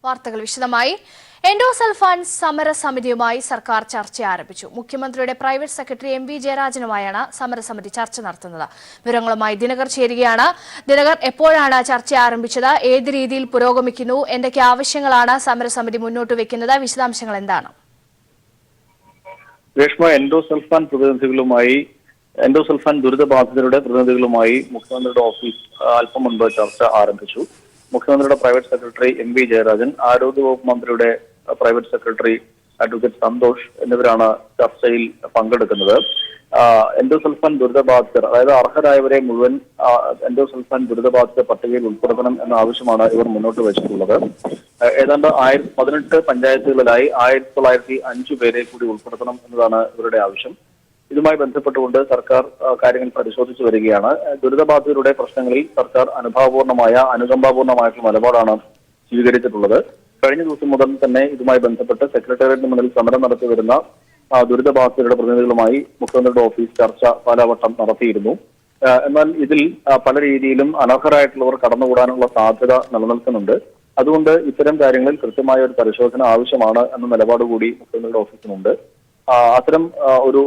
വാർത്തകൾ വിശദമായി. എൻഡോസൾഫാൻ സമരസമിതിയുമായി സർക്കാർ ചർച്ച ആരംഭിച്ചു. മുഖ്യമന്ത്രിയുടെ പ്രൈവറ്റ് സെക്രട്ടറി എം.വി. ജയരാജനുമായാണ് സമരസമിതി ചർച്ച നടത്തുന്നത്. വിവരങ്ങളുമായി ദിനകർ ചേരുകയാണ്. ദിനകർ, എപ്പോഴാണ് ചർച്ച ആരംഭിച്ചത്? ഏത് രീതിയിൽ പുരോഗമിക്കുന്നു? എന്തൊക്കെ ആവശ്യങ്ങളാണ് സമരസമിതി മുന്നോട്ട് വെക്കുന്നത്? വിശദാംശങ്ങൾ എന്താണ്? രേഷ്മ, എൻഡോസൾഫാൻ ദുരിതബാധിതരുടെ പ്രതിനിധികളുമായി മുഖ്യമന്ത്രിയുടെ ഓഫീസ് അല്പം മുൻപ് ചർച്ച ആരംഭിച്ചു. മുഖ്യമന്ത്രിയുടെ പ്രൈവറ്റ് സെക്രട്ടറി എം.വി. ജയരാജൻ, ആരോഗ്യവകുപ്പ് മന്ത്രിയുടെ പ്രൈവറ്റ് സെക്രട്ടറി അഡ്വക്കേറ്റ് സന്തോഷ് എന്നിവരാണ് ചർച്ചയിൽ പങ്കെടുക്കുന്നത്. എൻഡോസൾഫാൻ ദുരിതബാധിതർ, അതായത് അർഹരായവരെ മുഴുവൻ എൻഡോസൾഫാൻ ദുരിതബാധിത പട്ടികയിൽ ഉൾപ്പെടുത്തണം എന്ന ആവശ്യമാണ് ഇവർ മുന്നോട്ട് വെച്ചിട്ടുള്ളത്. ഏതാണ്ട് 18 പഞ്ചായത്തുകളിലായി 1905 പേരെ കൂടി ഉൾപ്പെടുത്തണം എന്നതാണ് ഇവരുടെ ആവശ്യം. ഇതുമായി ബന്ധപ്പെട്ടുകൊണ്ട് സർക്കാർ കാര്യങ്ങൾ പരിശോധിച്ചു വരികയാണ്. ദുരിതബാധിതരുടെ പ്രശ്നങ്ങളിൽ സർക്കാർ അനുകമ്പാപൂർണമായിട്ടുള്ള നിലപാടാണ് സ്വീകരിച്ചിട്ടുള്ളത്. കഴിഞ്ഞ ദിവസം മുതൽ തന്നെ ഇതുമായി ബന്ധപ്പെട്ട് സെക്രട്ടേറിയറ്റിന് മുന്നിൽ സമരം നടത്തി വരുന്ന ദുരിതബാധിതരുടെ പ്രതിനിധികളുമായി മുഖ്യമന്ത്രിയുടെ ഓഫീസ് ചർച്ച പലവട്ടം നടത്തിയിരുന്നു. എന്നാൽ ഇതിൽ പല രീതിയിലും അനർഹരായിട്ടുള്ളവർ കടന്നുകൂടാനുള്ള സാധ്യത നിലനിൽക്കുന്നുണ്ട്. അതുകൊണ്ട് ഇത്തരം കാര്യങ്ങളിൽ കൃത്യമായ ഒരു പരിശോധന ആവശ്യമാണ് എന്ന നിലപാട് കൂടി മുഖ്യമന്ത്രിയുടെ ഓഫീസിനുണ്ട്. അത്തരം ഒരു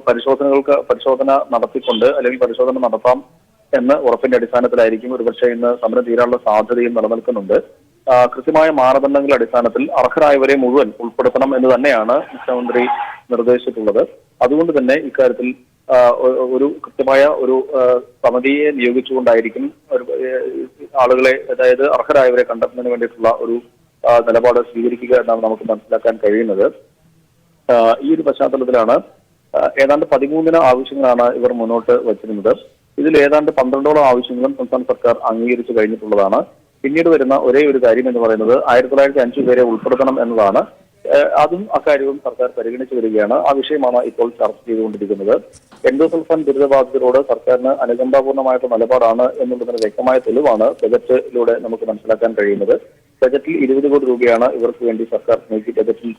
പരിശോധന നടത്തിക്കൊണ്ട് അല്ലെങ്കിൽ പരിശോധന നടത്താം എന്ന് ഉറപ്പിന്റെ അടിസ്ഥാനത്തിലായിരിക്കും ഒരുപക്ഷെ ഇന്ന് സമരം തീരാനുള്ള സാധ്യതയും നിലനിൽക്കുന്നുണ്ട്. കൃത്യമായ മാനദണ്ഡങ്ങളുടെ അടിസ്ഥാനത്തിൽ അർഹരായവരെ മുഴുവൻ ഉൾപ്പെടുത്തണം എന്ന് തന്നെയാണ് മുഖ്യമന്ത്രി നിർദ്ദേശിച്ചിട്ടുള്ളത്. അതുകൊണ്ട് തന്നെ ഇക്കാര്യത്തിൽ ഒരു കൃത്യമായ ഒരു സമിതിയെ നിയോഗിച്ചുകൊണ്ടായിരിക്കും ആളുകളെ, അതായത് അർഹരായവരെ കണ്ടെത്തുന്നതിന് വേണ്ടിയിട്ടുള്ള ഒരു നിലപാട് സ്വീകരിക്കുക എന്നാണ് നമുക്ക് മനസ്സിലാക്കാൻ കഴിയുന്നത്. ഈ ഒരു പശ്ചാത്തലത്തിലാണ് ഏതാണ്ട് 13 ആവശ്യങ്ങളാണ് ഇവർ മുന്നോട്ട് വച്ചിരുന്നത്. ഇതിൽ ഏതാണ്ട് 12ഓളം ആവശ്യങ്ങളും സംസ്ഥാന സർക്കാർ അംഗീകരിച്ചു കഴിഞ്ഞിട്ടുള്ളതാണ്. പിന്നീട് വരുന്ന ഒരേ ഒരു കാര്യം എന്ന് പറയുന്നത് 1905 പേരെ ഉൾപ്പെടുത്തണം എന്നതാണ്. അക്കാര്യവും സർക്കാർ പരിഗണിച്ചു വരികയാണ്. ആ വിഷയമാണ് ഇപ്പോൾ ചർച്ച ചെയ്തുകൊണ്ടിരിക്കുന്നത്. എൻഡോസൾഫാൻ ദുരിതബാധിതരോട് സർക്കാരിന് അനുകമ്പാപൂർണമായിട്ടുള്ള നിലപാടാണ് എന്നുള്ളതിന് വ്യക്തമായ തെളിവാണ് ബജറ്റിലൂടെ നമുക്ക് മനസ്സിലാക്കാൻ കഴിയുന്നത്. ബജറ്റിൽ 20 കോടി രൂപയാണ് ഇവർക്ക് വേണ്ടി സർക്കാർ നീക്കി ബജറ്റിൽ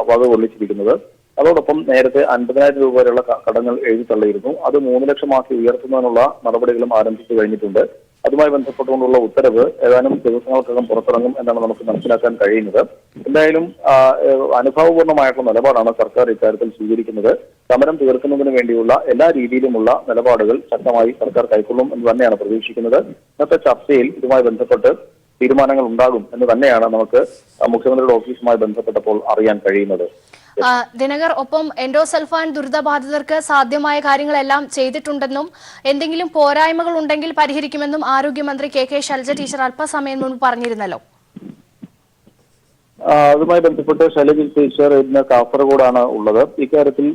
വക കൊള്ളിച്ചിരിക്കുന്നത്. അതോടൊപ്പം നേരത്തെ 50,000 രൂപ വരെയുള്ള കടങ്ങൾ എഴുതി തള്ളിയിരുന്നു. അത് 3 ലക്ഷമാക്കി ഉയർത്തുന്നതിനുള്ള നടപടികളും ആരംഭിച്ചു കഴിഞ്ഞിട്ടുണ്ട്. അതുമായി ബന്ധപ്പെട്ടുകൊണ്ടുള്ള ഉത്തരവ് ഏതാനും ദിവസങ്ങൾക്കകം പുറത്തിറങ്ങും എന്നാണ് നമുക്ക് മനസ്സിലാക്കാൻ കഴിയുന്നത്. എന്തായാലും അനുഭവപൂർണമായിട്ടുള്ള നിലപാടാണ് സർക്കാർ ഇക്കാര്യത്തിൽ സ്വീകരിക്കുന്നത്. സമരം തീർക്കുന്നതിന് വേണ്ടിയുള്ള എല്ലാ രീതിയിലുമുള്ള നിലപാടുകൾ ശക്തമായി സർക്കാർ കൈക്കൊള്ളും എന്ന് തന്നെയാണ് പ്രതീക്ഷിക്കുന്നത്. ഇന്നത്തെ ചർച്ചയിൽ ഇതുമായി ബന്ധപ്പെട്ട് തീരുമാനങ്ങൾ ഉണ്ടാകും എന്ന് തന്നെയാണ് നമുക്ക് മുഖ്യമന്ത്രിയുടെ ഓഫീസുമായി ബന്ധപ്പെട്ടപ്പോൾ അറിയാൻ കഴിയുന്നത്. ദിനകർ, ഒപ്പം എൻഡോസൾഫാൻ ദുരിതബാധിതർക്ക് സാധ്യമായ കാര്യങ്ങളെല്ലാം ചെയ്തിട്ടുണ്ടെന്നും എന്തെങ്കിലും പോരായ്മകൾ ഉണ്ടെങ്കിൽ പരിഹരിക്കുമെന്നും ആരോഗ്യമന്ത്രി കെ ശൈലജ ടീച്ചർ അല്പസമയം മുൻപ് പറഞ്ഞിരുന്നല്ലോ. അതുമായി ബന്ധപ്പെട്ട് ശൈലജ ടീച്ചർ ഇന്ന് കാസർഗോഡാണ് ഉള്ളത്. ഇക്കാര്യത്തിൽ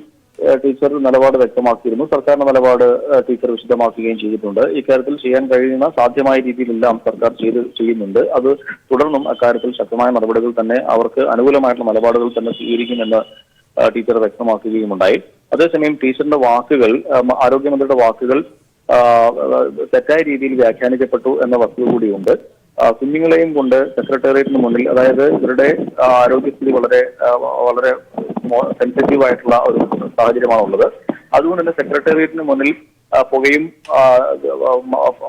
ടീച്ചർ നിലപാട് വ്യക്തമാക്കിയിരുന്നു. സർക്കാരിന്റെ നിലപാട് ടീച്ചർ വിശദമാക്കുകയും ചെയ്തിട്ടുണ്ട്. ഇക്കാര്യത്തിൽ ചെയ്യാൻ കഴിയുന്ന സാധ്യമായ രീതിയിലെല്ലാം സർക്കാർ ചെയ്യുന്നുണ്ട്. അത് തുടർന്നും അക്കാര്യത്തിൽ ശക്തമായ നടപടികൾ തന്നെ, അവർക്ക് അനുകൂലമായിട്ടുള്ള നിലപാടുകൾ തന്നെ സ്വീകരിക്കുമെന്ന് ടീച്ചർ വ്യക്തമാക്കുകയുമുണ്ടായി. അതേസമയം ടീച്ചറിന്റെ വാക്കുകൾ, ആരോഗ്യമന്ത്രിയുടെ വാക്കുകൾ തെറ്റായ രീതിയിൽ വ്യാഖ്യാനിക്കപ്പെട്ടു എന്ന വസ്തുത കൂടിയുണ്ട്. കുഞ്ഞുങ്ങളെയും കൊണ്ട് സെക്രട്ടേറിയറ്റിന് മുന്നിൽ, അതായത് ഇവരുടെ ആരോഗ്യസ്ഥിതി വളരെ വളരെ സെൻസിറ്റീവ് ആയിട്ടുള്ള ഒരു സാഹചര്യമാണുള്ളത്. അതുകൊണ്ട് തന്നെ സെക്രട്ടേറിയറ്റിന് മുന്നിൽ പുകയും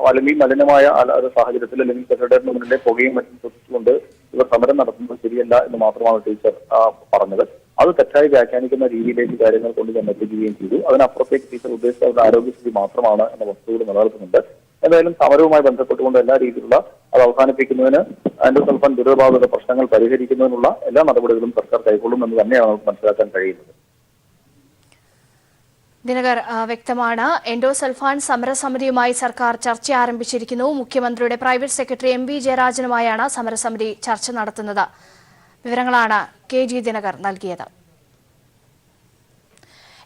അല്ലെങ്കിൽ മലിനമായ ഒരു സാഹചര്യത്തിൽ, അല്ലെങ്കിൽ സെക്രട്ടേറിയറ്റിന് മുന്നിലെ പുകയും മറ്റും ശ്രദ്ധിച്ചുകൊണ്ട് ഇവർ സമരം നടത്തുന്നത് ശരിയല്ല എന്ന് മാത്രമാണ് ടീച്ചർ പറഞ്ഞത്. അത് തെറ്റായി വ്യാഖ്യാനിക്കുന്ന രീതിയിലേക്ക് കാര്യങ്ങൾ കൊണ്ട് ഞാൻ എത്തിക്കുകയും ചെയ്തു. അതിനപ്പുറത്തേക്ക് ടീച്ചർ ഉദ്ദേശിച്ച അവരുടെ ആരോഗ്യസ്ഥിതി മാത്രമാണ് എന്ന വസ്തുതകൾ നിലനിൽക്കുന്നുണ്ട്. എന്തായാലും സമരവുമായി ബന്ധപ്പെട്ടുകൊണ്ട് എല്ലാ രീതിയിലുള്ള അത് അവസാനിപ്പിക്കുന്നതിന്, എൻഡോസൾഫാൻ ദുരിതബാധിത പ്രശ്നങ്ങൾ പരിഹരിക്കുന്നതിനുള്ള എല്ലാ നടപടികളും സർക്കാർ കൈക്കൊള്ളും എന്ന് തന്നെയാണ് നമുക്ക് മനസ്സിലാക്കാൻ കഴിയുന്നത്. ദിനകർ, വ്യക്തമാണ്. എൻഡോസൾഫാൻ സമരസമിതിയുമായി സർക്കാർ ചർച്ച ആരംഭിച്ചിരിക്കുന്നു. മുഖ്യമന്ത്രിയുടെ പ്രൈവറ്റ് സെക്രട്ടറി എം.വി. ജയരാജനുമായാണ് സമരസമിതി ചർച്ച നടത്തുന്നത്. വിവരങ്ങളാണ് KG ദിനകർ നൽകിയത്.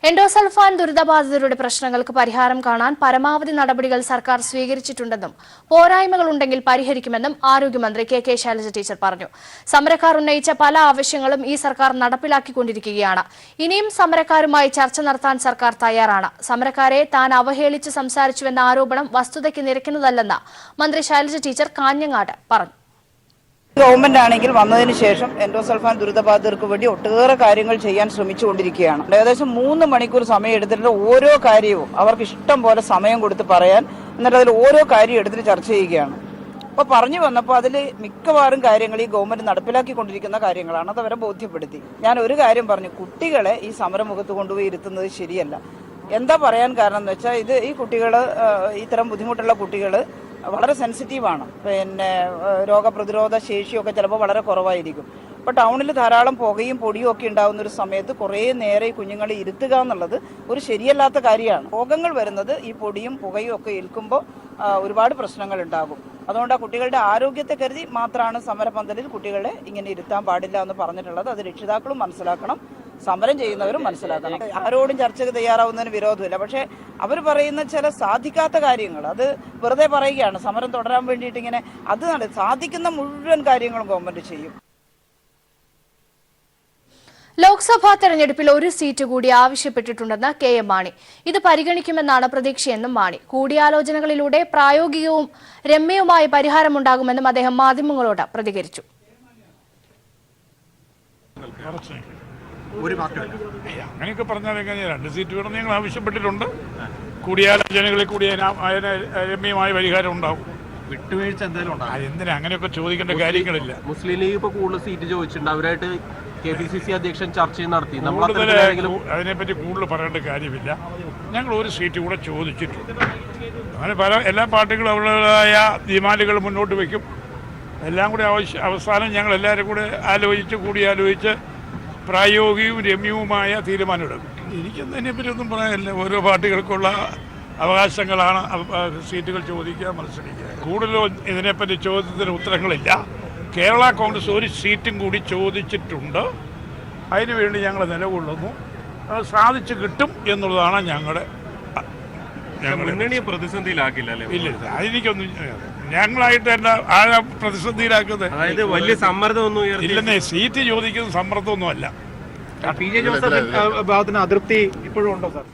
എൻഡോസൾഫാൻ ദുരിതബാധിതരുടെ പ്രശ്നങ്ങൾക്ക് പരിഹാരം കാണാൻ പരമാവധി നടപടികൾ സർക്കാർ സ്വീകരിച്ചിട്ടുണ്ടെന്നും പോരായ്മകളുണ്ടെങ്കിൽ പരിഹരിക്കുമെന്നും ആരോഗ്യമന്ത്രി കെ ശൈലജ ടീച്ചർ പറഞ്ഞു. സമരക്കാർ ഉന്നയിച്ച പല ആവശ്യങ്ങളും ഈ സർക്കാർ നടപ്പിലാക്കിക്കൊണ്ടിരിക്കുകയാണ്. ഇനിയും സമരക്കാരുമായി ചർച്ച നടത്താൻ സർക്കാർ തയ്യാറാണ്. സമരക്കാരെ താൻ അവഹേളിച്ച് സംസാരിച്ചുവെന്ന ആരോപണം വസ്തുതയ്ക്ക് നിരക്കുന്നതല്ലെന്ന് മന്ത്രി ശൈലജ ടീച്ചർ കാഞ്ഞങ്ങാട് പറഞ്ഞു. ഗവൺമെന്റ് ആണെങ്കിൽ വന്നതിന് ശേഷം എൻഡോസൾഫാൻ ദുരിതബാധിതർക്ക് വേണ്ടി ഒട്ടേറെ കാര്യങ്ങൾ ചെയ്യാൻ ശ്രമിച്ചുകൊണ്ടിരിക്കുകയാണ്. ഏകദേശം 3 മണിക്കൂർ സമയം എടുത്തിട്ട് ഓരോ കാര്യവും അവർക്ക് ഇഷ്ടം പോലെ സമയം കൊടുത്ത് പറയാൻ, എന്നിട്ട് അതിൽ ഓരോ കാര്യം എടുത്തിട്ട് ചർച്ച ചെയ്യുകയാണ്. അപ്പോൾ പറഞ്ഞു വന്നപ്പോൾ അതിൽ മിക്കവാറും കാര്യങ്ങൾ ഈ ഗവൺമെന്റ് നടപ്പിലാക്കിക്കൊണ്ടിരിക്കുന്ന കാര്യങ്ങളാണ്. അത് അവരെ ബോധ്യപ്പെടുത്തി. ഞാൻ ഒരു കാര്യം പറഞ്ഞു, കുട്ടികളെ ഈ സമരമുഖത്ത് കൊണ്ടുപോയി ഇരുത്തുന്നത് ശരിയല്ല. എന്താ പറയാൻ കാരണം എന്ന് വെച്ചാൽ ഈ കുട്ടികൾ, ഇത്തരം ബുദ്ധിമുട്ടുള്ള കുട്ടികൾ വളരെ സെൻസിറ്റീവാണ്. പിന്നെ രോഗപ്രതിരോധ ശേഷിയൊക്കെ ചിലപ്പോൾ വളരെ കുറവായിരിക്കും. ഇപ്പോൾ ടൗണിൽ ധാരാളം പുകയും പൊടിയും ഒക്കെ ഉണ്ടാകുന്ന ഒരു സമയത്ത് കുറേ നേരെ ഈ കുഞ്ഞുങ്ങളെ ഇരുത്തുക എന്നുള്ളത് ഒരു ശരിയല്ലാത്ത കാര്യമാണ്. രോഗങ്ങൾ വരുന്നത് ഈ പൊടിയും പുകയും ഒക്കെ ഏൽക്കുമ്പോൾ ഒരുപാട് പ്രശ്നങ്ങൾ ഉണ്ടാകും. അതുകൊണ്ട് ആ കുട്ടികളുടെ ആരോഗ്യത്തെ കരുതി മാത്രമാണ് സമരപന്തലിൽ കുട്ടികളെ ഇങ്ങനെ ഇരുത്താൻ പാടില്ല എന്ന് പറഞ്ഞിട്ടുള്ളത്. അത് രക്ഷിതാക്കളും മനസ്സിലാക്കണം, സമരം ചെയ്യുന്നവരും മനസ്സിലാക്കണം. ആരോടും ചർച്ചയ്ക്ക് തയ്യാറാവുന്നതിന് വിരോധമില്ല. പക്ഷേ അവർ പറയുന്ന ചില സാധിക്കാത്ത കാര്യങ്ങൾ അത് വെറുതെ പറയുകയാണ്. സമരം തുടരാൻ വേണ്ടിയിട്ട് ഇങ്ങനെ അത് സാധിക്കുന്ന മുഴുവൻ കാര്യങ്ങളും ഗവൺമെന്റ് ചെയ്യും. ലോക്സഭാ തെരഞ്ഞെടുപ്പിൽ ഒരു സീറ്റ് കൂടി ആവശ്യപ്പെട്ടിട്ടുണ്ടെന്ന് കെ.എം. മാണി. ഇത് പരിഗണിക്കുമെന്നാണ് പ്രതീക്ഷയെന്നും മാണി. കൂടിയാലോചനകളിലൂടെ പ്രായോഗികവും രമ്യവുമായ പരിഹാരമുണ്ടാകുമെന്നും അദ്ദേഹം മാധ്യമങ്ങളോട് പ്രതികരിച്ചു. അങ്ങനെയൊക്കെ പറഞ്ഞാൽ എങ്ങനെ 2 സീറ്റ് വേണം ഞങ്ങൾ ആവശ്യപ്പെട്ടിട്ടുണ്ട്. കൂടിയാലോചനകളിൽ കൂടി രമ്യമായ പരിഹാരം ഉണ്ടാവും. വിട്ടുവീഴ്ച എന്തെങ്കിലും ഉണ്ടോ? എന്തിനാ അങ്ങനെയൊക്കെ ചോദിക്കേണ്ട കാര്യങ്ങളില്ല. മുസ്ലിം ലീഗ് ഇപ്പോൾ കൂടുതൽ സീറ്റ് ചോദിച്ചിട്ടുണ്ട്. അവരായിട്ട് KPCC അധ്യക്ഷൻ ചർച്ചയും നടത്തി. അതിനെപ്പറ്റി കൂടുതൽ പറയേണ്ട കാര്യമില്ല. ഞങ്ങൾ ഒരു സീറ്റ് കൂടെ ചോദിച്ചിട്ടുണ്ട്. അങ്ങനെ എല്ലാ പാർട്ടികളും അവരുടേതായ ഡിമാൻഡുകൾ മുന്നോട്ട് വയ്ക്കും. എല്ലാം കൂടി അവസാനം ഞങ്ങൾ എല്ലാവരും കൂടെ കൂടിയാലോചിച്ച് പ്രായോഗികവും രമ്യവുമായ തീരുമാനമെടുക്കും. എനിക്കതിനെപ്പറ്റി ഒന്നും പറയാനില്ല. ഓരോ പാർട്ടികൾക്കുള്ള അവകാശങ്ങളാണ് സീറ്റുകൾ ചോദിക്കുക, മത്സരിക്കുക. കൂടുതലും ഇതിനെപ്പറ്റി ചോദ്യത്തിന് ഉത്തരങ്ങളില്ല. കേരള കോൺഗ്രസ് ഒരു സീറ്റും കൂടി ചോദിച്ചിട്ടുണ്ട്. അതിനുവേണ്ടി ഞങ്ങൾ നിലകൊള്ളുന്നു. അത് സാധിച്ചു കിട്ടും എന്നുള്ളതാണ് ഞങ്ങളുടെ പ്രതിസന്ധിയിലാക്കില്ല. ഇല്ല, അതെനിക്കൊന്നും ഞങ്ങളായിട്ട് തന്നെ ആ പ്രതിസന്ധിയിലാക്കുന്നത്. അതായത് വലിയ സമ്മർദ്ദമൊന്നും ഇല്ലെന്നേ. സീറ്റ് ചോദിക്കുന്നത് സമ്മർദ്ദമൊന്നുമല്ല. PJ ജോസഫ് അതൃപ്തി ഇപ്പോഴും ഉണ്ടോ സാർ?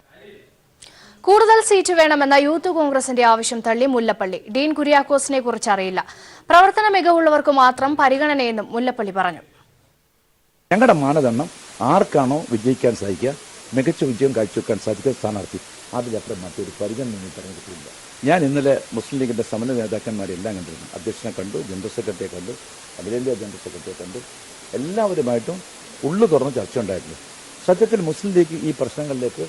കൂടുതൽ സീറ്റ് വേണമെന്ന യൂത്ത് കോൺഗ്രസിന്റെ ആവശ്യം തള്ളി മുല്ലപ്പള്ളി. ഡീൻ കുര്യാക്കോസിനെ കുറിച്ച് അറിയില്ല. പ്രവർത്തന മികവുള്ളവർക്ക് മാത്രം പരിഗണനയെന്നും മുല്ലപ്പള്ളി പറഞ്ഞു. ഞങ്ങളുടെ മാനദണ്ഡം ആർക്കാണോ വിജയിക്കാൻ സാധിക്കുക, മികച്ച വിജയം കാഴ്ചവെക്കാൻ സാധിക്കുന്ന സ്ഥാനാർത്ഥി, അതിലപ്പുറം മറ്റൊരു പരിഗണന പറഞ്ഞിട്ടില്ല. ഞാൻ ഇന്നലെ മുസ്ലിം ലീഗിന്റെ സമര നേതാക്കന്മാരെല്ലാം കണ്ടിരുന്നു. അധ്യക്ഷനെ കണ്ടു, ജനറൽ സെക്രട്ടറിയെ കണ്ടു, അഖിലേന്ത്യാ ജനറൽ സെക്രട്ടറിയെ കണ്ടു. എല്ലാവരുമായിട്ടും ഉള്ളു തുറന്ന് ചർച്ച ഉണ്ടായിട്ടുണ്ട്. സത്യത്തിൽ മുസ്ലിം ലീഗ് ഈ പ്രശ്നങ്ങളിലേക്ക്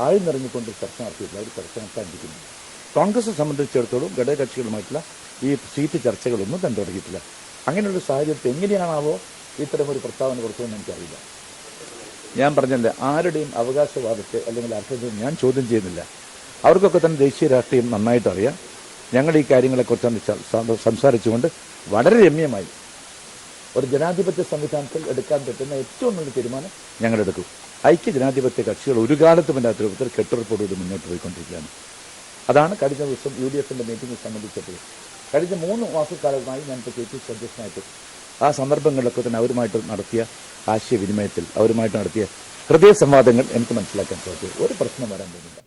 ആഴ്ന്നിറങ്ങിക്കൊണ്ട് ചർച്ച നടത്തിയിട്ടില്ല. അവർ ചർച്ച നടത്താനിരിക്കുന്നു. കോൺഗ്രസിനെ സംബന്ധിച്ചിടത്തോളം ഘടകകക്ഷികളുമായിട്ടുള്ള ഈ സീറ്റ് ചർച്ചകളൊന്നും കണ്ടു തുടങ്ങിയിട്ടില്ല. അങ്ങനെയുള്ള സാഹചര്യത്തിൽ എങ്ങനെയാണാവോ ഇത്തരമൊരു പ്രസ്താവന കൊടുത്തതെന്ന് എനിക്കറിയില്ല. ഞാൻ പറഞ്ഞല്ലേ, ആരുടെയും അവകാശവാദത്തെ അല്ലെങ്കിൽ അർത്ഥത്തെ ഞാൻ ചോദ്യം ചെയ്യുന്നില്ല. അവർക്കൊക്കെ തന്നെ ദേശീയ രാഷ്ട്രീയം നന്നായിട്ട് അറിയാം. ഞങ്ങൾ ഈ കാര്യങ്ങളെക്കുറിച്ച് സംസാരിച്ചുകൊണ്ട് വളരെ രമ്യമായി ഒരു ജനാധിപത്യ സംവിധാനത്തിൽ എടുക്കാൻ പറ്റുന്ന ഏറ്റവും നല്ല തീരുമാനം ഞങ്ങളെടുക്കും. ഐക്യ ജനാധിപത്യ കക്ഷികൾ ഒരു കാലത്തും ഇല്ലാത്ത രൂപത്തിൽ കെട്ടുറപ്പോടുകൂടി മുന്നോട്ട് പോയിക്കൊണ്ടിരിക്കുകയാണ്. അതാണ് കഴിഞ്ഞ ദിവസം UDFന്റെ മീറ്റിംഗ് സംബന്ധിച്ചപ്പോൾ കഴിഞ്ഞ 3 മാസക്കാലമായി ഞാനിപ്പോൾ KPCC അധ്യക്ഷനായിട്ട് ആ സന്ദർഭങ്ങളിലൊക്കെ തന്നെ അവരുമായിട്ട് നടത്തിയ ആശയവിനിമയത്തിൽ, അവരുമായിട്ട് നടത്തിയ ഹൃദയ സംവാദങ്ങൾ എനിക്ക് മനസ്സിലാക്കാൻ സാധിക്കും. ഒരു പ്രശ്നം വരാൻ പോകുന്നില്ല.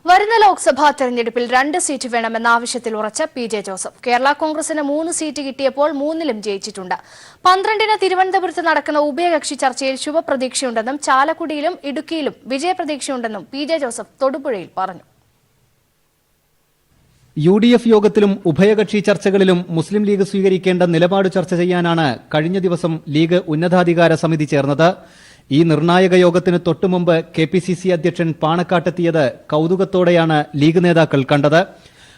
വരുന്ന ലോക്സഭാ തെരഞ്ഞെടുപ്പിൽ 2 സീറ്റ് വേണമെന്ന ആവശ്യത്തിൽ ഉറച്ച PJ ജോസഫ്. കേരള കോൺഗ്രസിന് 3 സീറ്റ് കിട്ടിയപ്പോൾ 3-ലും ജയിച്ചിട്ടുണ്ട്. 12-ന് തിരുവനന്തപുരത്ത് നടക്കുന്ന ഉഭയകക്ഷി ചർച്ചയിൽ ശുഭപ്രതീക്ഷയുണ്ടെന്നും ചാലക്കുടിയിലും ഇടുക്കിയിലും വിജയപ്രതീക്ഷയുണ്ടെന്നും PJ ജോസഫ് തൊടുപുഴയിൽ പറഞ്ഞു. UDF യോഗത്തിലും ഉഭയകക്ഷി ചർച്ചകളിലും മുസ്ലിം ലീഗ് സ്വീകരിക്കേണ്ട നിലപാട് ചർച്ച ചെയ്യാനാണ് കഴിഞ്ഞ ദിവസം ലീഗ് ഉന്നതാധികാര സമിതി ചേർന്നത്. ഈ നിർണായക യോഗത്തിന് തൊട്ടുമുമ്പ് KPCC അധ്യക്ഷൻ പാണക്കാട്ടെത്തിയത് കൌതുകത്തോടെയാണ് ലീഗ് നേതാക്കൾ കണ്ടത്.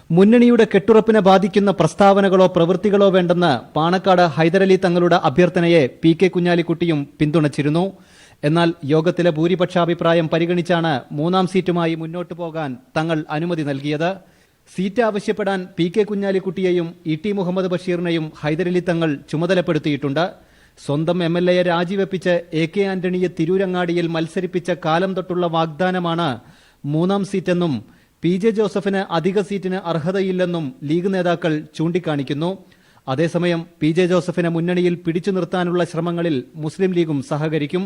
മുന്നണിയുടെ കെട്ടുറപ്പിനെ ബാധിക്കുന്ന പ്രസ്താവനകളോ പ്രവൃത്തികളോ വേണ്ടെന്ന് പാണക്കാട് ഹൈദരലി തങ്ങളുടെ അഭ്യർത്ഥനയെ PK കുഞ്ഞാലിക്കുട്ടിയും പിന്തുണച്ചിരുന്നു. എന്നാൽ യോഗത്തിലെ ഭൂരിപക്ഷാഭിപ്രായം പരിഗണിച്ചാണ് 3-ാം സീറ്റുമായി മുന്നോട്ടു പോകാൻ തങ്ങൾ അനുമതി നൽകിയത്. സീറ്റ് ആവശ്യപ്പെടാൻ PK കുഞ്ഞാലിക്കുട്ടിയെയും ET മുഹമ്മദ് ബഷീറിനെയും ഹൈദരലി തങ്ങൾ ചുമതലപ്പെടുത്തിയിട്ടുണ്ട്. സ്വന്തം MLAയെ രാജിവെപ്പിച്ച് AK ആന്റണിയെ തിരൂരങ്ങാടിയിൽ മത്സരിപ്പിച്ച കാലം തൊട്ടുള്ള വാഗ്ദാനമാണ് 3-ാം സീറ്റെന്നും PJ ജോസഫിന് അധിക സീറ്റിന് അർഹതയില്ലെന്നും ലീഗ് നേതാക്കൾ ചൂണ്ടിക്കാണിക്കുന്നു. അതേസമയം PJ ജോസഫിനെ മുന്നണിയിൽ പിടിച്ചു നിർത്താനുള്ള ശ്രമങ്ങളിൽ മുസ്ലിം ലീഗും സഹകരിക്കും.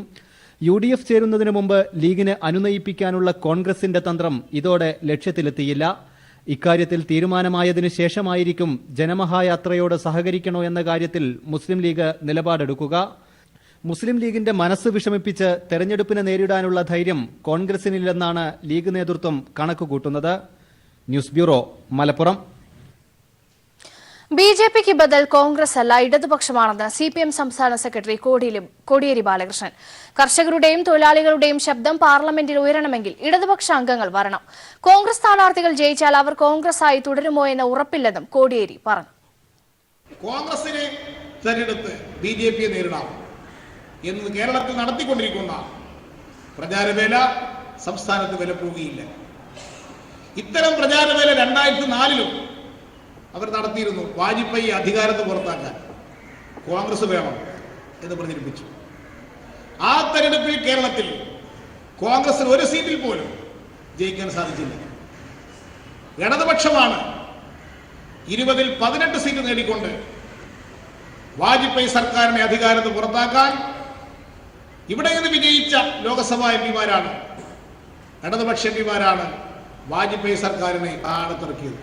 UDF ചേരുന്നതിന് മുമ്പ് ലീഗിനെ അനുനയിപ്പിക്കാനുള്ള കോൺഗ്രസിന്റെ തന്ത്രം ഇതോടെ ലക്ഷ്യത്തിലെത്തിയില്ല. ഇക്കാര്യത്തിൽ തീരുമാനമായതിനു ശേഷമായിരിക്കും ജനമഹായാത്രയോട് സഹകരിക്കണോ എന്ന കാര്യത്തിൽ മുസ്ലിം ലീഗ് നിലപാടെടുക്കുക. മുസ്ലിം ലീഗിന്റെ മനസ്സ് വിഷമിപ്പിച്ച് തെരഞ്ഞെടുപ്പിനെ നേരിടാനുള്ള ധൈര്യം കോൺഗ്രസിനില്ലെന്നാണ് ലീഗ് നേതൃത്വം കണക്കുകൂട്ടുന്നത്. News bureau, Malappuram. ബിജെപിക്ക് ബദൽ കോൺഗ്രസ് അല്ല ഇടതുപക്ഷമാണെന്ന് സിപിഎം സംസ്ഥാന സെക്രട്ടറി കോടിയേരി ബാലകൃഷ്ണൻ. കർഷകരുടെയും തൊഴിലാളികളുടെയും ശബ്ദം പാർലമെന്റിൽ ഉയരണമെങ്കിൽ ഇടതുപക്ഷ അംഗങ്ങൾ വരണം. കോൺഗ്രസ് സ്ഥാനാർത്ഥികൾ ജയിച്ചാൽ അവർ കോൺഗ്രസ് ആയി തുടരുമോ എന്ന ഉറപ്പില്ലെന്നും കോടിയേരി പറഞ്ഞു. കോൺഗ്രസിനെ തെരഞ്ഞെടുത്ത് ബിജെപിയെ നേരിടാം എന്ന് കേരളത്തിൽ നടത്തിക്കൊണ്ടിരിക്കുന്ന പ്രചാരവേല സംസ്ഥാനത്ത് വിലപ്പോവുകയില്ല. ഇത്തരം പ്രചാരവേല 2004 അവർ നടത്തിയിരുന്നു. വാജ്പേയി അധികാരത്ത് പുറത്താക്കാൻ കോൺഗ്രസ് വേണം എന്ന് പ്രചരിപ്പിച്ചു. ആ തെരഞ്ഞെടുപ്പിൽ കേരളത്തിൽ കോൺഗ്രസിന് ഒരു സീറ്റിൽ പോലും ജയിക്കാൻ സാധിച്ചില്ല. ഇടതുപക്ഷമാണ് 20ൽ 18 സീറ്റ് നേടിക്കൊണ്ട് വാജ്പേയി സർക്കാരിനെ അധികാരത്ത് പുറത്താക്കാൻ ഇവിടെ നിന്ന് വിജയിച്ച ലോകസഭാ എംപിമാരാണ്, ഇടതുപക്ഷ എംപിമാരാണ് വാജ്പേയി സർക്കാരിനെ താഴത്തിറക്കിയത്.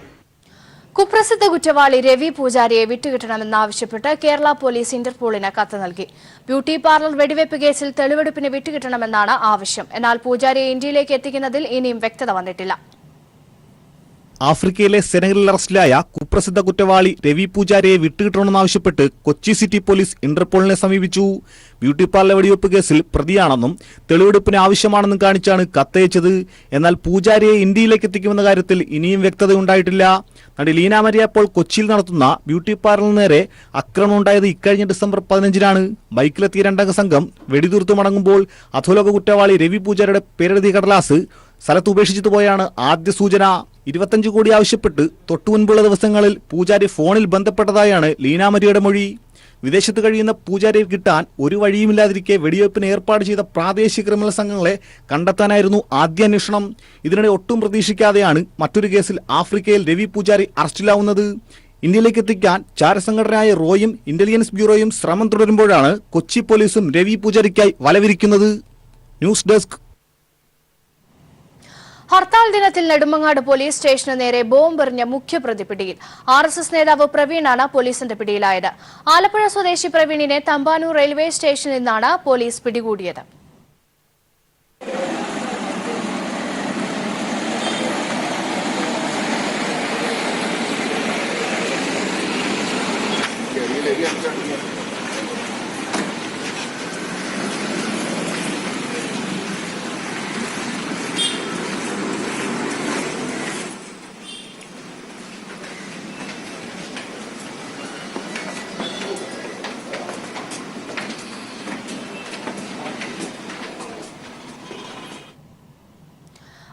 കുപ്രസിദ്ധ കുറ്റവാളി രവി പൂജാരിയെ വിട്ടുകിട്ടണമെന്നാവശ്യപ്പെട്ട് കേരള പോലീസ് ഇന്റർപോളിന് കത്ത് നൽകി. ബ്യൂട്ടി പാർലർ വെടിവെപ്പ് കേസിൽ തെളിവെടുപ്പിന് വിട്ടുകിട്ടണമെന്നാണ് ആവശ്യം. എന്നാൽ പൂജാരിയെ ഇന്ത്യയിലേക്ക് എത്തിക്കുന്നതിൽ ഇനിയും വ്യക്തത വന്നിട്ടില്ല. ആഫ്രിക്കയിലെ സെനഗലിൽ അറസ്റ്റിലായ കുപ്രസിദ്ധ കുറ്റവാളി രവി പൂജാരിയെ വിട്ടുകിട്ടണമെന്നാവശ്യപ്പെട്ട് കൊച്ചി സിറ്റി പോലീസ് ഇന്റർപോളിനെ സമീപിച്ചു. ബ്യൂട്ടി പാർലർ വെടിവെപ്പ് കേസിൽ പ്രതിയാണെന്നും തെളിവെടുപ്പിന് ആവശ്യമാണെന്നും കാണിച്ചാണ് കത്തയച്ചത്. എന്നാൽ പൂജാരിയെ ഇന്ത്യയിലേക്ക് എത്തിക്കുമെന്ന കാര്യത്തിൽ ഇനിയും വ്യക്തതയുണ്ടായിട്ടില്ല. നടി ലീന മരിയ പോൾ കൊച്ചിയിൽ നടത്തുന്ന ബ്യൂട്ടി പാർലറിന് നേരെ ആക്രമണം ഉണ്ടായത് ഇക്കഴിഞ്ഞ ഡിസംബർ 15-നാണ്. ബൈക്കിലെത്തിയ രണ്ടംഗ സംഘം വെടിതീർത്തു മടങ്ങുമ്പോൾ അധോലോക കുറ്റവാളി രവി പൂജാരിയുടെ പേരെഴുതിയ കടലാസ് സ്ഥലത്ത് ഉപേക്ഷിച്ചിട്ട് പോയാണ് ആദ്യ സൂചന. 25 കോടി ആവശ്യപ്പെട്ട് തൊട്ടുമുൻപുള്ള ദിവസങ്ങളിൽ പൂജാരി ഫോണിൽ ബന്ധപ്പെട്ടതായാണ് ലീനാമരിയുടെ മൊഴി. വിദേശത്ത് കഴിയുന്ന പൂജാരിയെ കിട്ടാൻ ഒരു വഴിയുമില്ലാതിരിക്കെ വെടിവെപ്പിന് ഏർപ്പാട് ചെയ്ത പ്രാദേശിക ക്രിമിനൽ സംഘങ്ങളെ കണ്ടെത്താനായിരുന്നു ആദ്യ അന്വേഷണം. ഇതിനിടെ ഒട്ടും പ്രതീക്ഷിക്കാതെയാണ് മറ്റൊരു കേസിൽ ആഫ്രിക്കയിൽ രവി പൂജാരി അറസ്റ്റിലാവുന്നത്. ഇന്ത്യയിലേക്ക് എത്തിക്കാൻ ചാരസംഘടനയായ റോയും ഇന്റലിജൻസ് ബ്യൂറോയും ശ്രമം തുടരുമ്പോഴാണ് കൊച്ചി പോലീസും രവി പൂജാരിക്കായി വലവിരിക്കുന്നത്. News desk. ഹർത്താൽ ദിനത്തിൽ നെടുമങ്ങാട് പോലീസ് സ്റ്റേഷന് നേരെ ബോംബെറിഞ്ഞ മുഖ്യപ്രതി പിടിയിൽ. RSS നേതാവ് പ്രവീണാണ് പോലീസിന്റെ പിടിയിലായത്. ആലപ്പുഴ സ്വദേശി പ്രവീണിനെ തമ്പാനൂർ റെയിൽവേ സ്റ്റേഷനിൽ നിന്നാണ് പോലീസ് പിടികൂടിയത്.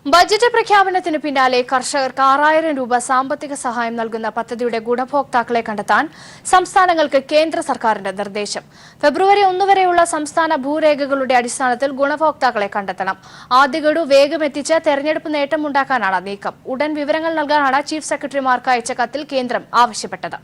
ബജറ്റ് പ്രഖ്യാപനത്തിന് പിന്നാലെ കർഷകർക്ക് 6000 രൂപ സാമ്പത്തിക സഹായം നൽകുന്ന പദ്ധതിയുടെ ഗുണഭോക്താക്കളെ കണ്ടെത്താൻ സംസ്ഥാനങ്ങൾക്ക് കേന്ദ്ര സർക്കാരിന്റെ നിർദ്ദേശം. ഫെബ്രുവരി 1 വരെയുള്ള സംസ്ഥാന ഭൂരേഖകളുടെ അടിസ്ഥാനത്തിൽ ഗുണഭോക്താക്കളെ കണ്ടെത്തണം. ആദ്യ ഗഡു വേഗം എത്തിച്ച് തെരഞ്ഞെടുപ്പ് നേട്ടമുണ്ടാക്കാനാണ് നീക്കം. ഉടൻ വിവരങ്ങൾ നൽകാനാണ് ചീഫ് സെക്രട്ടറിമാർക്ക് അയച്ച കത്തിൽ കേന്ദ്രം ആവശ്യപ്പെട്ടത്.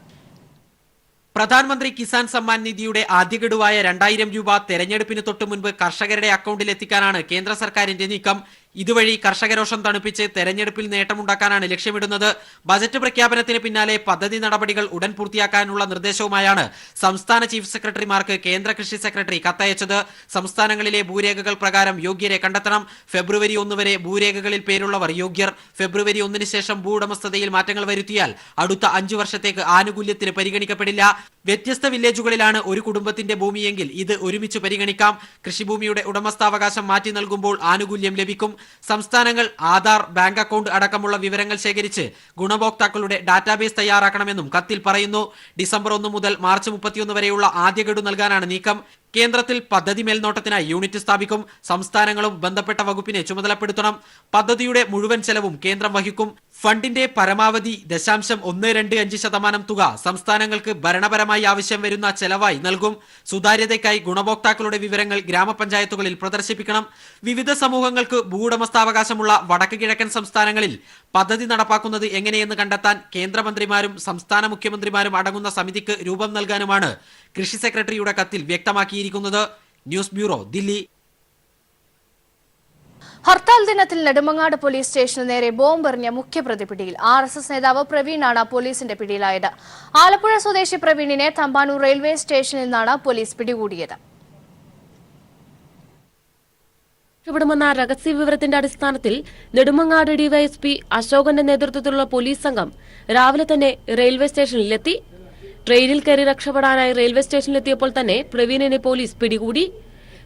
പ്രധാനമന്ത്രി കിസാൻ സമ്മാൻ നിധിയുടെ ആദ്യ ഗഡുവായ 2000 രൂപ തെരഞ്ഞെടുപ്പിന് തൊട്ടു മുൻപ് കർഷകരുടെ അക്കൗണ്ടിൽ എത്തിക്കാനാണ് കേന്ദ്ര സർക്കാരിന്റെ നീക്കം. ഇതുവഴി കർഷകരോഷം തണുപ്പിച്ച് തെരഞ്ഞെടുപ്പിൽ നേട്ടമുണ്ടാക്കാനാണ് ലക്ഷ്യമിടുന്നത്. ബജറ്റ് പ്രഖ്യാപനത്തിന് പിന്നാലെ പദ്ധതി നടപടികൾ ഉടൻ പൂർത്തിയാക്കാനുള്ള നിർദ്ദേശവുമായാണ് സംസ്ഥാന ചീഫ് സെക്രട്ടറിമാർക്ക് കേന്ദ്ര കൃഷി സെക്രട്ടറി കത്തയച്ചത്. സംസ്ഥാനങ്ങളിലെ ഭൂരേഖകൾ പ്രകാരം യോഗ്യരെ കണ്ടെത്തണം. ഫെബ്രുവരി 1 വരെ ഭൂരേഖകളിൽ പേരുള്ളവർ യോഗ്യർ. ഫെബ്രുവരി 1 ശേഷം ഭൂവുടമസ്ഥതയിൽ മാറ്റങ്ങൾ വരുത്തിയാൽ അടുത്ത 5 വർഷത്തേക്ക് ആനുകൂല്യത്തിന് പരിഗണിക്കപ്പെടില്ല. വ്യത്യസ്ത വില്ലേജുകളിലാണ് ഒരു കുടുംബത്തിന്റെ ഭൂമിയെങ്കിൽ ഇത് ഒരുമിച്ച് പരിഗണിക്കാം. കൃഷിഭൂമിയുടെ ഉടമസ്ഥാവകാശം മാറ്റി നൽകുമ്പോൾ ആനുകൂല്യം ലഭിക്കും. സംസ്ഥാനങ്ങൾ ആധാർ, ബാങ്ക് അക്കൗണ്ട് അടക്കമുള്ള വിവരങ്ങൾ ശേഖരിച്ച് ഗുണഭോക്താക്കളുടെ ഡാറ്റാബേസ് തയ്യാറാക്കണമെന്നും കത്തിൽ പറയുന്നു. ഡിസംബർ 1 മുതൽ മാർച്ച് 31 വരെയുള്ള ആദ്യ ഗഡു നൽകാനാണ് നീക്കം. കേന്ദ്രത്തിൽ പദ്ധതി മേൽനോട്ടത്തിനായി യൂണിറ്റ് സ്ഥാപിക്കും. സംസ്ഥാനങ്ങളും ബന്ധപ്പെട്ട വകുപ്പിനെ ചുമതലപ്പെടുത്തണം. പദ്ധതിയുടെ മുഴുവൻ ചെലവും കേന്ദ്രം വഹിക്കും. ഫണ്ടിന്റെ പരമാവധി 0.125% തുക സംസ്ഥാനങ്ങൾക്ക് ഭരണപരമായി ആവശ്യം വരുന്ന ചെലവായി നൽകും. സുതാര്യതയ്ക്കായി ഗുണഭോക്താക്കളുടെ വിവരങ്ങൾ ഗ്രാമപഞ്ചായത്തുകളിൽ പ്രദർശിപ്പിക്കണം. വിവിധ സമൂഹങ്ങൾക്ക് ഭൂവുടമസ്ഥാവകാശമുള്ള വടക്ക് കിഴക്കൻ സംസ്ഥാനങ്ങളിൽ പദ്ധതി നടപ്പാക്കുന്നത് എങ്ങനെയെന്ന് കണ്ടെത്താൻ കേന്ദ്രമന്ത്രിമാരും സംസ്ഥാന മുഖ്യമന്ത്രിമാരും അടങ്ങുന്ന സമിതിക്ക് രൂപം നൽകാനുമാണ് കൃഷി സെക്രട്ടറിയുടെ കത്തിൽ വ്യക്തമാക്കിയിരിക്കുന്നത്. News bureau, Delhi. ഹർത്താൽ ദിനത്തിൽ നെടുമങ്ങാട് പോലീസ് സ്റ്റേഷന് നേരെ ബോംബെറിഞ്ഞ മുഖ്യപ്രതി പിടിയിൽ. RSS നേതാവ് പ്രവീണാണ് പോലീസിന്റെ പിടിയിലായത്. ആലപ്പുഴ സ്വദേശി പ്രവീണിനെ തമ്പാനൂർ റെയിൽവേ സ്റ്റേഷനിൽ നിന്നാണ് പോലീസ് പിടികൂടിയത്. രക്ഷപ്പെടുമെന്ന രഹസ്യവിവരത്തിന്റെ അടിസ്ഥാനത്തിൽ നെടുമങ്ങാട് ഡിവൈഎസ്പി അശോകന്റെ നേതൃത്വത്തിലുള്ള പോലീസ് സംഘം രാവിലെ തന്നെ റെയിൽവേ സ്റ്റേഷനിലെത്തി. ട്രെയിനിൽ കയറി രക്ഷപ്പെടാനായി റെയിൽവേ സ്റ്റേഷനിലെത്തിയപ്പോൾ തന്നെ പ്രവീണിനെ പോലീസ് പിടികൂടി.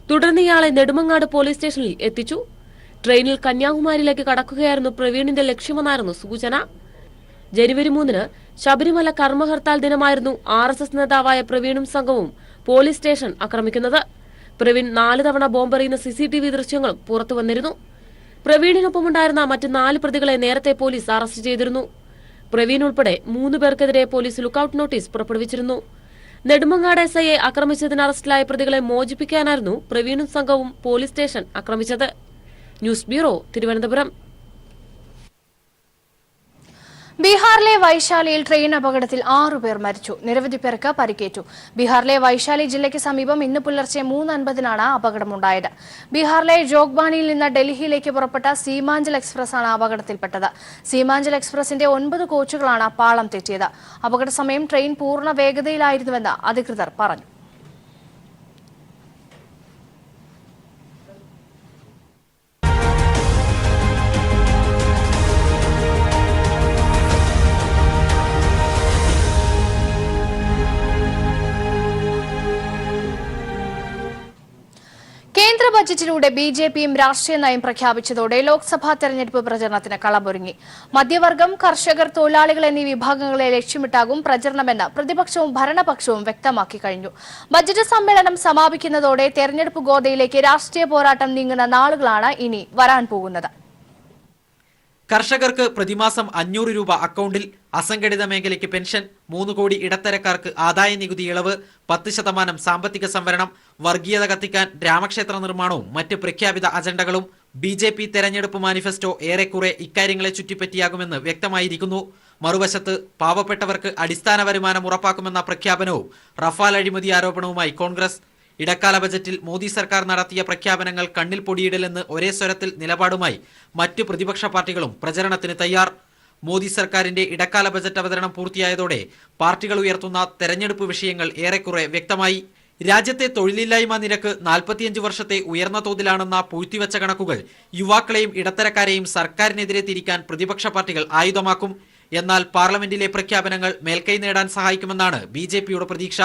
തുടർന്ന് ഇയാളെ നെടുമങ്ങാട് പോലീസ് സ്റ്റേഷനിൽ എത്തിച്ചു. ട്രെയിനിൽ കന്യാകുമാരിയിലേക്ക് കടക്കുകയായിരുന്നു പ്രവീണിന്റെ ലക്ഷ്യമെന്നായിരുന്നു സൂചന. ജനുവരി 3 ശബരിമല കർമ്മഹർത്താൽ ദിനമായിരുന്നു RSS നേതാവായ പ്രവീണും സംഘവും പോലീസ് സ്റ്റേഷൻ ആക്രമിക്കുന്നത്. പ്രവീൺ 4 തവണ ബോംബെറിയുന്ന CCTV ദൃശ്യങ്ങളും പുറത്തുവന്നിരുന്നു. പ്രവീണിനൊപ്പമുണ്ടായിരുന്ന മറ്റ് 4 പ്രതികളെ നേരത്തെ പോലീസ് അറസ്റ്റ് ചെയ്തിരുന്നു. പ്രവീൺ ഉൾപ്പെടെ 3 പേർക്കെതിരെ പോലീസ് ലുക്കൌട്ട് നോട്ടീസ് പുറപ്പെടുവിച്ചിരുന്നു. നെടുമങ്ങാട് SIയെ ആക്രമിച്ചതിന് അറസ്റ്റിലായ പ്രതികളെ മോചിപ്പിക്കാനായിരുന്നു പ്രവീണും സംഘവും പോലീസ് സ്റ്റേഷൻ ആക്രമിച്ചത്. News bureau, Thiruvananthapuram. ബീഹാറിലെ വൈശാലിയിൽ ട്രെയിൻ അപകടത്തിൽ 6 പേർ മരിച്ചു. നിരവധി പേർക്ക് പരിക്കേറ്റു. ബീഹാറിലെ വൈശാലി ജില്ലയ്ക്ക് സമീപം ഇന്ന് പുലർച്ചെ 3:50-നാണ് അപകടമുണ്ടായത്. ബീഹാറിലെ ജോഗ്ബാനിയിൽ നിന്ന് ഡൽഹിയിലേക്ക് പുറപ്പെട്ട സീമാഞ്ചൽ എക്സ്പ്രസ് ആണ് അപകടത്തിൽപ്പെട്ടത്. സീമാഞ്ചൽ എക്സ്പ്രസിന്റെ 9 കോച്ചുകളാണ് പാളം തെറ്റിയത്. അപകട സമയം ട്രെയിൻ പൂർണ്ണ വേഗതയിലായിരുന്നുവെന്ന് അധികൃതർ പറഞ്ഞു. കേന്ദ്ര ബജറ്റിലൂടെ BJPയും രാഷ്ട്രീയ നയം പ്രഖ്യാപിച്ചതോടെ ലോക്സഭാ തെരഞ്ഞെടുപ്പ് പ്രചരണത്തിന് കളമൊരുങ്ങി. മധ്യവർഗം, കർഷകർ, തൊഴിലാളികൾ എന്നീ വിഭാഗങ്ങളെ ലക്ഷ്യമിട്ടാകും പ്രചരണമെന്ന് പ്രതിപക്ഷവും ഭരണപക്ഷവും വ്യക്തമാക്കി കഴിഞ്ഞു. ബജറ്റ് സമ്മേളനം സമാപിക്കുന്നതോടെ തെരഞ്ഞെടുപ്പ് ഗോദയിലേക്ക് രാഷ്ട്രീയ പോരാട്ടം നീങ്ങുന്ന നാളുകളാണ് ഇനി വരാൻ പോകുന്നത്. കർഷകർക്ക് പ്രതിമാസം 500 രൂപ അക്കൗണ്ടിൽ, അസംഘടിത മേഖലയ്ക്ക് പെൻഷൻ, 3 കോടി ഇടത്തരക്കാർക്ക് ആദായ നികുതി ഇളവ്, 10% സാമ്പത്തിക സംവരണം, വർഗീയത കത്തിക്കാൻ രാമക്ഷേത്ര നിർമ്മാണവും മറ്റ് പ്രഖ്യാപിത അജണ്ടകളും. BJP തെരഞ്ഞെടുപ്പ് മാനിഫെസ്റ്റോ ഏറെക്കുറെ ഇക്കാര്യങ്ങളെ ചുറ്റിപ്പറ്റിയാകുമെന്ന് വ്യക്തമായിരിക്കുന്നു. മറുവശത്ത് പാവപ്പെട്ടവർക്ക് അടിസ്ഥാന വരുമാനം ഉറപ്പാക്കുമെന്ന പ്രഖ്യാപനവും റഫാൽ അഴിമതി ആരോപണവുമായി കോൺഗ്രസ്. ഇടക്കാല ബജറ്റിൽ മോദി സർക്കാർ നടത്തിയ പ്രഖ്യാപനങ്ങൾ കണ്ണിൽ പൊടിയിടലെന്ന് ഒരേ സ്വരത്തിൽ നിലപാടുമായി മറ്റു പ്രതിപക്ഷ പാർട്ടികളും പ്രചരണത്തിന് തയ്യാർ. മോദി സർക്കാരിന്റെ ഇടക്കാല ബജറ്റ് അവതരണം പൂർത്തിയായതോടെ പാർട്ടികൾ ഉയർത്തുന്ന തെരഞ്ഞെടുപ്പ് വിഷയങ്ങൾ ഏറെക്കുറെ വ്യക്തമായി. രാജ്യത്തെ തൊഴിലില്ലായ്മ നിരക്ക് 45 വർഷത്തെ ഉയർന്ന തോതിലാണെന്ന പൂഴ്ത്തിവെച്ച കണക്കുകൾ യുവാക്കളെയും ഇടത്തരക്കാരെയും സർക്കാരിനെതിരെ തിരിക്കാൻ പ്രതിപക്ഷ പാർട്ടികൾ ആയുധമാക്കും. എന്നാൽ പാർലമെന്റിലെ പ്രഖ്യാപനങ്ങൾ മേൽക്കൈ നേടാൻ സഹായിക്കുമെന്നാണ് BJPയുടെ പ്രതീക്ഷ.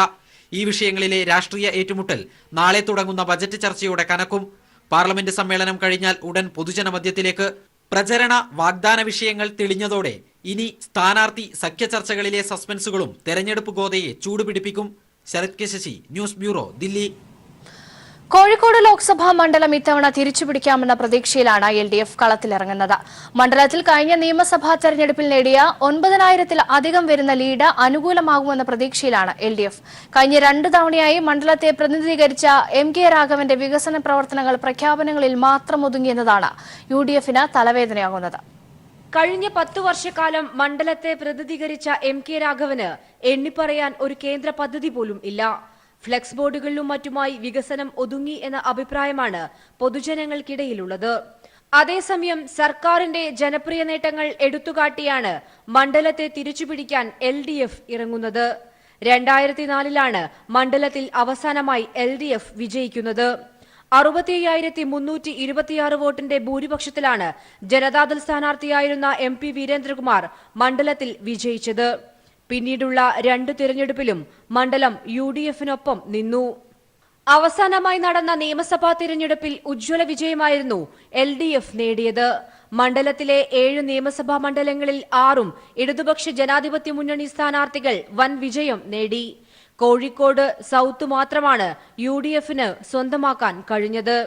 ഈ വിഷയങ്ങളിലെ രാഷ്ട്രീയ ഏറ്റുമുട്ടൽ നാളെ തുടങ്ങുന്ന ബജറ്റ് ചർച്ചയോടെ കനക്കും. പാർലമെന്റ് സമ്മേളനം കഴിഞ്ഞാൽ ഉടൻ പൊതുജനമധ്യത്തിലേക്ക്. പ്രചരണ വാഗ്ദാന വിഷയങ്ങൾ തെളിഞ്ഞതോടെ ഇനി സ്ഥാനാർത്ഥി സഖ്യ ചർച്ചകളിലെ സസ്പെൻസുകളും തെരഞ്ഞെടുപ്പ് ഗോദയെ ചൂടുപിടിപ്പിക്കും. Sarath K Sasi, news bureau, Delhi. Kozhikode Lok Sabha മണ്ഡലം ഇത്തവണ തിരിച്ചുപിടിക്കാമെന്ന പ്രതീക്ഷയിലാണ് LDF കളത്തിലിറങ്ങുന്നത്. മണ്ഡലത്തിൽ കഴിഞ്ഞ നിയമസഭാ തെരഞ്ഞെടുപ്പിൽ നേടിയ 9,000-ൽ-അധികം വരുന്ന ലീഡ് അനുകൂലമാകുമെന്ന പ്രതീക്ഷയിലാണ് LDF. കഴിഞ്ഞ 2 തവണയായി മണ്ഡലത്തെ പ്രതിനിധീകരിച്ച MK രാഘവന്റെ വികസന പ്രവർത്തനങ്ങൾ പ്രഖ്യാപനങ്ങളിൽ മാത്രം ഒതുങ്ങിയെന്നതാണ് UDF-ന് തലവേദനയാകുന്നത്. കഴിഞ്ഞ 10 വർഷക്കാലം മണ്ഡലത്തെ പ്രതിനിധീകരിച്ച MK രാഘവന് എണ്ണിപ്പറയാൻ ഒരു കേന്ദ്ര പദ്ധതി പോലും ഇല്ല. ഫ്ലെക്സ് ബോർഡുകളിലും മറ്റുമായി വികസനം ഒതുങ്ങി എന്ന അഭിപ്രായമാണ് പൊതുജനങ്ങൾക്കിടയിലുള്ളത്. അതേസമയം സർക്കാരിന്റെ ജനപ്രിയ നേട്ടങ്ങൾ എടുത്തുകാട്ടിയാണ് മണ്ഡലത്തെ തിരിച്ചുപിടിക്കാൻ LDF ഇറങ്ങുന്നത്. 2004-ലാണ് മണ്ഡലത്തിൽ അവസാനമായി LDF വിജയിക്കുന്നത്. 65,326 വോട്ടിന്റെ ഭൂരിപക്ഷത്തിലാണ് ജനതാദൾ സ്ഥാനാർത്ഥിയായിരുന്ന MP വീരേന്ദ്രകുമാർ മണ്ഡലത്തിൽ വിജയിച്ചത്. പിന്നീടുള്ള 2 തിരഞ്ഞെടുപ്പിലും മണ്ഡലം UDF-നൊപ്പം നിന്നു. അവസാനമായി നടന്ന നിയമസഭാ തിരഞ്ഞെടുപ്പിൽ ഉജ്ജ്വല വിജയമായിരുന്നു LDF നേടിയത്. മണ്ഡലത്തിലെ 7 നിയമസഭാ മണ്ഡലങ്ങളിൽ 6ഉം ഇടതുപക്ഷ ജനാധിപത്യ മുന്നണി സ്ഥാനാർത്ഥികൾ വൻ വിജയം നേടി. കോഴിക്കോട് സൗത്ത് മാത്രമാണ് UDF-ന് സ്വന്തമാക്കാൻ കഴിഞ്ഞത്.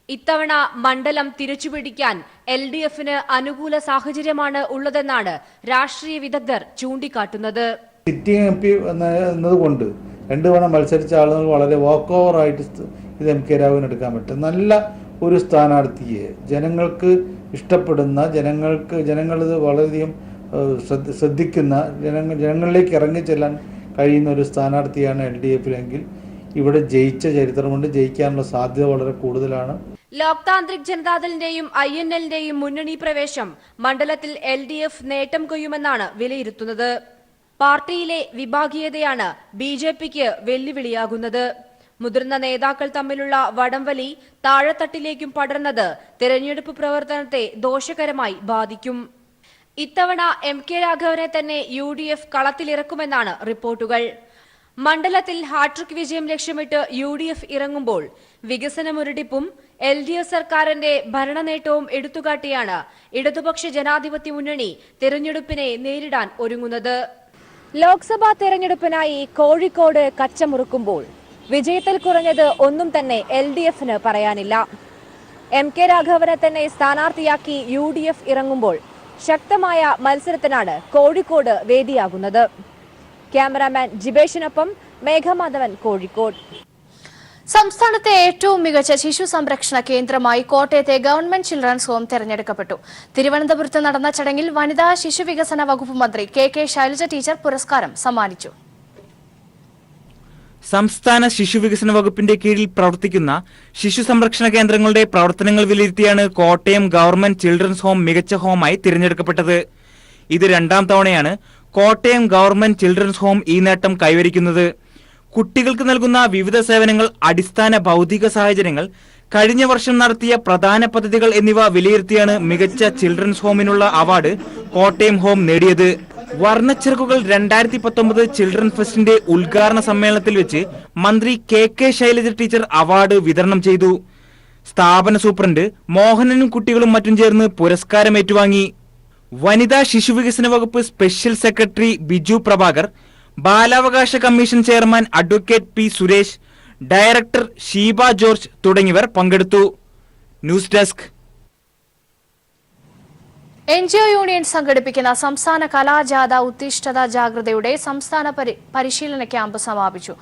ഇത്തവണ മണ്ഡലം തിരിച്ചുപിടിക്കാൻ LDF-ന് അനുകൂല സാഹചര്യമാണ് ഉള്ളതെന്നാണ് രാഷ്ട്രീയ വിദഗ്ധർ ചൂണ്ടിക്കാട്ടുന്നത്. സിറ്റിംഗ് MP എന്നതുകൊണ്ട് 2 തവണ മത്സരിച്ച ആളുകൾ വളരെ വാക്ക് ഓവറായിട്ട് ഇത് MK രാഘവൻ എടുക്കാൻ പറ്റും. നല്ല ഒരു സ്ഥാനാർത്ഥിയെ ജനങ്ങൾക്ക് ഇഷ്ടപ്പെടുന്ന, ജനങ്ങളിത് വളരെയധികം ശ്രദ്ധിക്കുന്ന, ജനങ്ങളിലേക്ക് ഇറങ്ങിച്ചെല്ലാൻ കഴിയുന്ന ഒരു സ്ഥാനാർത്ഥിയാണ് LDF-ലെങ്കിൽ ഇവിടെ ജയിച്ച ചരിത്രമുണ്ട്. ജയിക്കാനുള്ള സാധ്യത വളരെ കൂടുതലാണ്. ലോക് താന്ത്രിക് ജനതാദളിന്റെയും INL-ന്റെയും മുന്നണി പ്രവേശം മണ്ഡലത്തിൽ LDF നേട്ടം കൊയ്യുമെന്നാണ് വിലയിരുത്തുന്നത്. പാർട്ടിയിലെ വിഭാഗീയതയാണ് BJPക്ക് വെല്ലുവിളിയാകുന്നത്. മുതിർന്ന നേതാക്കൾ തമ്മിലുള്ള വടംവലി താഴെത്തട്ടിലേക്കും പടർന്നത് തെരഞ്ഞെടുപ്പ് പ്രവർത്തനത്തെ ദോഷകരമായി ബാധിക്കും. ഇത്തവണ MK രാഘവനെ തന്നെ UDF കളത്തിലിറക്കുമെന്നാണ് റിപ്പോർട്ടുകൾ. മണ്ഡലത്തിൽ ഹാട്രിക് വിജയം ലക്ഷ്യമിട്ട് UDF ഇറങ്ങുമ്പോൾ വികസന മുരടിപ്പും LDF സർക്കാരിന്റെ ഭരണനേട്ടവും എടുത്തുകാട്ടിയാണ് ഇടതുപക്ഷ ജനാധിപത്യ മുന്നണി തെരഞ്ഞെടുപ്പിനെ നേരിടാൻ ഒരുങ്ങുന്നത്. ലോക്സഭാ തെരഞ്ഞെടുപ്പിനായി കോഴിക്കോട് കച്ചമുറുക്കുമ്പോൾ വിജയത്തിൽ കുറഞ്ഞത് ഒന്നും തന്നെ LDFന് പറയാനില്ല. MK രാഘവനെ തന്നെ സ്ഥാനാർത്ഥിയാക്കി UDF ഇറങ്ങുമ്പോൾ ശക്തമായ മത്സരത്തിനാണ് കോഴിക്കോട് വേദിയാകുന്നത്. ക്യാമറാമാൻ ജിബേഷിനൊപ്പം മേഘമാധവൻ, കോഴിക്കോട്. സംസ്ഥാനത്തെ ഏറ്റവും മികച്ച ശിശു സംരക്ഷണ കേന്ദ്രമായി കോട്ടയത്തെ ഗവൺമെന്റ് ചിൽഡ്രൻസ് ഹോം തെരഞ്ഞെടുക്കപ്പെട്ടു. തിരുവനന്തപുരത്ത് നടന്ന ചടങ്ങിൽ വനിതാ ശിശു വികസന വകുപ്പ് മന്ത്രി KK ശൈലജ ടീച്ചർ പുരസ്കാരം സമ്മാനിച്ചു. സംസ്ഥാന ശിശുവികസന വകുപ്പിന്റെ കീഴിൽ പ്രവർത്തിക്കുന്ന ശിശു സംരക്ഷണ കേന്ദ്രങ്ങളുടെ പ്രവർത്തനങ്ങൾ വിലയിരുത്തിയാണ് കോട്ടയം ഗവൺമെന്റ് ചിൽഡ്രൻസ് ഹോം മികച്ച ഹോമായി തിരഞ്ഞെടുക്കപ്പെട്ടത്. ഇത് രണ്ടാം തവണയാണ് കോട്ടയം ഗവൺമെന്റ് ചിൽഡ്രൻസ് ഹോം ഈ നേട്ടം കൈവരിക്കുന്നത്. കുട്ടികൾക്ക് നൽകുന്ന വിവിധ സേവനങ്ങൾ, അടിസ്ഥാന ഭൗതിക സാഹചര്യങ്ങൾ, കഴിഞ്ഞ വർഷം നടത്തിയ പ്രധാന പദ്ധതികൾ എന്നിവ വിലയിരുത്തിയാണ് മികച്ച ചിൽഡ്രൻസ് ഹോമിനുള്ള അവാർഡ് കോട്ടയം ഹോം നേടിയത്. വർണ്ണച്ചിറകുകൾ 2019 ചിൽഡ്രൻ ഫെസ്റ്റിന്റെ ഉദ്ഘാടന സമ്മേളനത്തിൽ വെച്ച് മന്ത്രി KK ശൈലജ ടീച്ചർ അവാർഡ് വിതരണം ചെയ്തു. സ്ഥാപന സൂപ്രണ്ട് മോഹനനും കുട്ടികളും മറ്റും ചേർന്ന് പുരസ്കാരം ഏറ്റുവാങ്ങി. വനിതാ ശിശുവികസന വകുപ്പ് സ്പെഷ്യൽ സെക്രട്ടറി ബിജു പ്രഭാകർ, ബാലാവകാശ commission chairman advocate P Suresh, director Sheeba George തുടങ്ങിയവർ പങ്കെടുത്തു. News desk. NGO യൂണിയൻ സംഘടിപ്പിക്കുന്ന സംസ്ഥാന കലാജാഥ ഉത്തിഷ്ഠത ജാഗ്രതയുടെ സംസ്ഥാന പരിശീലന ക്യാമ്പ് സമാപിച്ചു.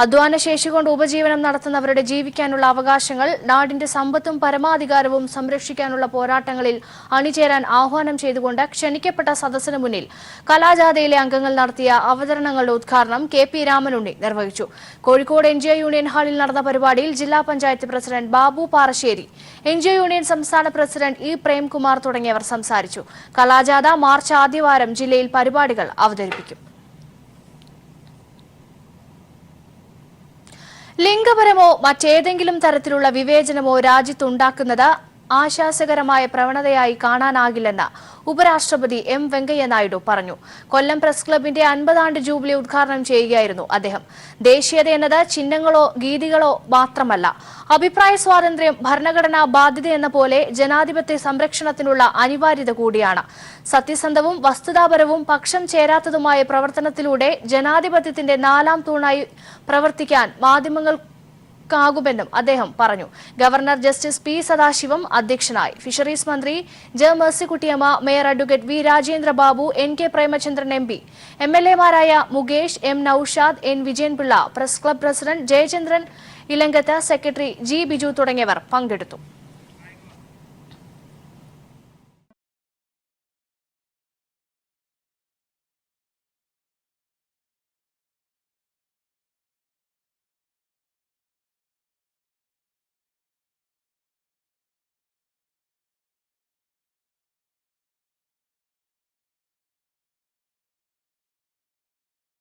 അധ്വാന ശേഷി കൊണ്ട് ഉപജീവനം നടത്തുന്നവരുടെ ജീവിക്കാനുള്ള അവകാശങ്ങൾ, നാടിന്റെ സമ്പത്തും പരമാധികാരവും സംരക്ഷിക്കാനുള്ള പോരാട്ടങ്ങളിൽ അണിചേരാൻ ആഹ്വാനം ചെയ്തുകൊണ്ട് ക്ഷണിക്കപ്പെട്ട സദസ്സിന് മുന്നിൽ കലാജാഥയിലെ അംഗങ്ങൾ നടത്തിയ അവതരണങ്ങളുടെ ഉദ്ഘാടനം KP രാമനുണ്ണി നിർവഹിച്ചു. കോഴിക്കോട് NGO യൂണിയൻ ഹാളിൽ നടന്ന പരിപാടിയിൽ ജില്ലാ panchayat president Babu Parassery, NGO union സംസ്ഥാന പ്രസിഡന്റ് E പ്രേംകുമാർ തുടങ്ങിയവർ സംസാരിച്ചു. കലാജാഥ മാർച്ച് ആദ്യവാരം ജില്ലയിൽ പരിപാടികൾ അവതരിപ്പിക്കും. ലിംഗപരമോ മറ്റേതെങ്കിലും തരത്തിലുള്ള വിവേചനമോ രാജ്യത്തുണ്ടാക്കുന്നത് ആശാസ്യകരമായ പ്രവണതയായി കാണാനാകില്ലെന്ന് ഉപരാഷ്ട്രപതി M വെങ്കയ്യ നായിഡു പറഞ്ഞു. കൊല്ലം പ്രസ് ക്ലബിന്റെ 50-ആണ്ട് ജൂബിലി ഉദ്ഘാടനം ചെയ്യുകയായിരുന്നു അദ്ദേഹം. ദേശീയത എന്നത് ചിഹ്നങ്ങളോ ഗീതികളോ മാത്രമല്ല, അഭിപ്രായ സ്വാതന്ത്ര്യം, ഭരണഘടനാ ബാധ്യത എന്ന പോലെ ജനാധിപത്യ സംരക്ഷണത്തിനുള്ള അനിവാര്യത കൂടിയാണ്. സത്യസന്ധവും വസ്തുതാപരവും പക്ഷം ചേരാത്തതുമായ പ്രവർത്തനത്തിലൂടെ ജനാധിപത്യത്തിന്റെ 4ാം തൂണായി പ്രവർത്തിക്കാൻ മാധ്യമങ്ങൾക്കാകുമെന്നും അദ്ദേഹം പറഞ്ഞു. ഗവർണർ ജസ്റ്റിസ് P സദാശിവം അധ്യക്ഷനായി. ഫിഷറീസ് മന്ത്രി J Mercykuttyamma, mayor advocate V Rajendra Babu, NK Premachandran MP, MLA മാരായ Mukesh, M Noushad, N Vijayanpillai, press club president Jayachandran Ilankath, secretary G Biju തുടങ്ങിയവർ പങ്കെടുത്തു.